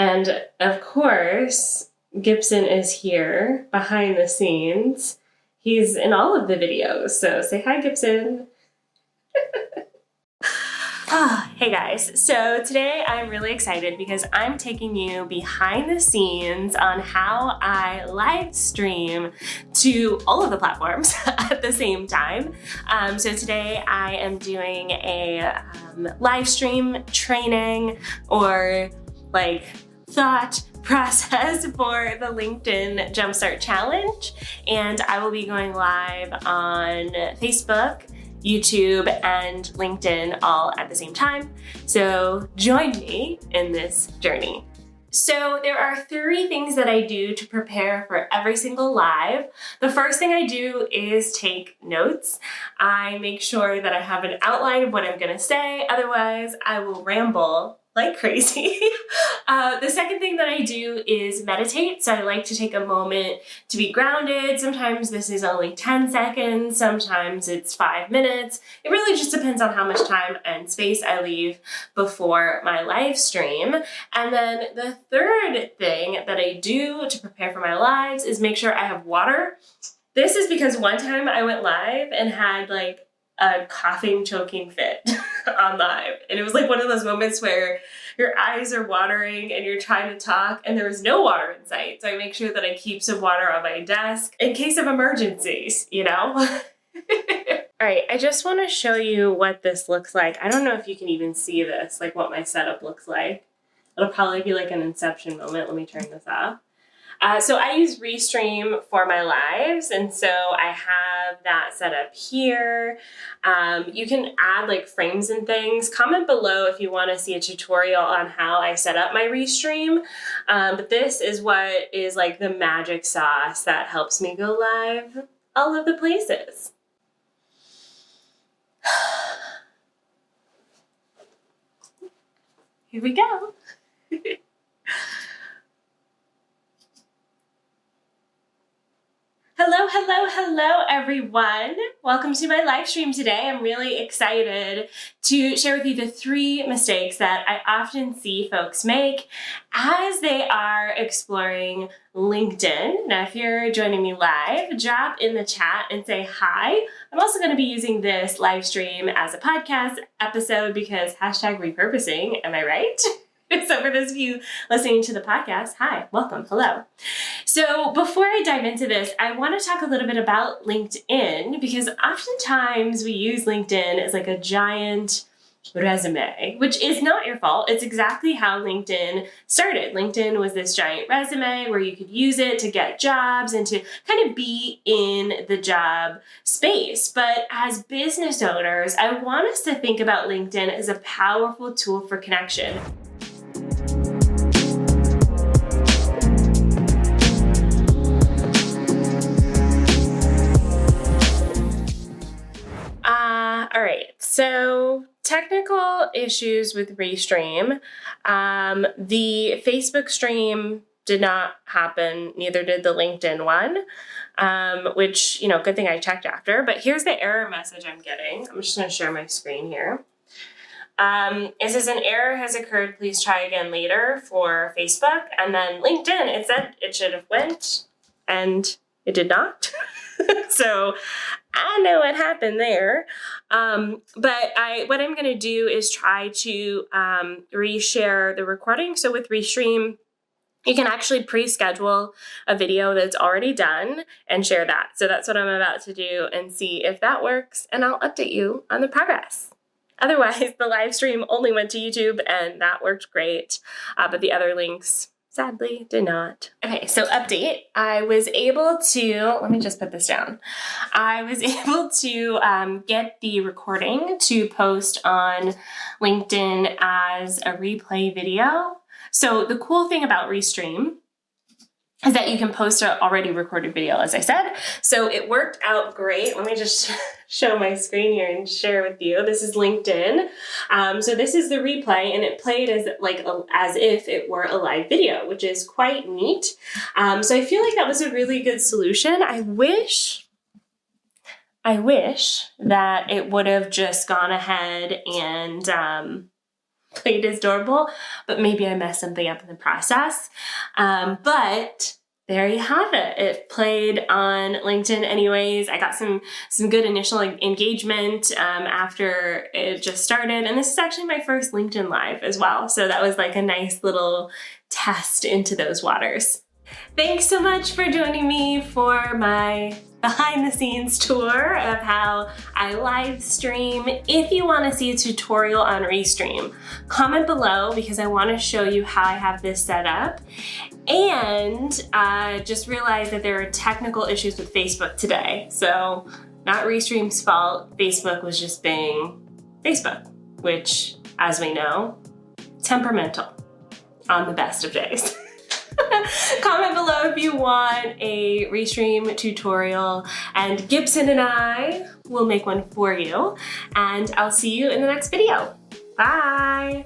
And of course, Gibson is here behind the scenes. He's in all of the videos, so say hi, Gibson. Hey guys, so today I'm really excited because I'm taking you behind the scenes on how I live stream to all of the platforms at the same time. So today I am doing a live stream training or like thought process for the LinkedIn Jumpstart Challenge, and I will be going live on Facebook, YouTube, and LinkedIn all at the same time. So join me in this journey. So there are 3 things that I do to prepare for every single live. The first thing I do is take notes. I make sure that I have an outline of what I'm gonna say, otherwise I will ramble like crazy. The second thing that I do is meditate. So I like to take a moment to be grounded. Sometimes this is only 10 seconds, sometimes it's 5 minutes. It really just depends on how much time and space I leave before my live stream. And then the third thing that I do to prepare for my lives is make sure I have water. This is because one time I went live and had like a coughing, choking fit on live. And it was like one of those moments where your eyes are watering and you're trying to talk and there was no water in sight. So I make sure that I keep some water on my desk in case of emergencies, you know? All right, I just want to show you what this looks like. I don't know if you can even see this, like what my setup looks like. It'll probably be like an Inception moment. Let me turn this off. So I use Restream for my lives, and so I have that set up here. You can add like frames and things. Comment below if you want to see a tutorial on how I set up my Restream. But this is what is like the magic sauce that helps me go live all of the places. Here we go. Hello, everyone. Welcome to my live stream today. I'm really excited to share with you the 3 mistakes that I often see folks make as they are exploring LinkedIn. Now, if you're joining me live, drop in the chat and say hi. I'm also going to be using this live stream as a podcast episode because hashtag repurposing, am I right? So for those of you listening to the podcast, hi, welcome, hello. So before I dive into this, I want to talk a little bit about LinkedIn because oftentimes we use LinkedIn as like a giant resume, which is not your fault. It's exactly how LinkedIn started. LinkedIn was this giant resume where you could use it to get jobs and to kind of be in the job space. But as business owners, I want us to think about LinkedIn as a powerful tool for connection. All right, so technical issues with Restream. The Facebook stream did not happen, neither did the LinkedIn one, which, you know, good thing I checked after. But here's the error message I'm getting. I'm just going to share my screen here. It says an error has occurred. Please try again later for Facebook. And then LinkedIn, it said it should have went, and it did not. So I know what happened there. But what I'm going to do is try to reshare the recording. So with Restream, you can actually pre-schedule a video that's already done and share that. So that's what I'm about to do and see if that works, and I'll update you on the progress. Otherwise, the live stream only went to YouTube and that worked great, but the other links sadly did not. Okay, so update. I was able to, let me just put this down. I was able to get the recording to post on LinkedIn as a replay video. So the cool thing about Restream is that you can post an already recorded video, as I said. So it worked out great. Let me just show my screen here and share with you. This is LinkedIn. So this is the replay, and it played as if it were a live video, which is quite neat. So I feel like that was a really good solution. I wish that it would have just gone ahead and played as adorable, but maybe I messed something up in the process. But there you have it. It played on LinkedIn anyways. I got some good initial engagement after it just started. And this is actually my first LinkedIn Live as well. So that was like a nice little test into those waters. Thanks so much for joining me for my behind the scenes tour of how I live stream. If you want to see a tutorial on Restream, comment below because I want to show you how I have this set up. And just realized that there are technical issues with Facebook today. So not Restream's fault. Facebook was just being Facebook, which, as we know, temperamental on the best of days. Comment below if you want a Restream tutorial, and Gibson and I will make one for you. And I'll see you in the next video. Bye!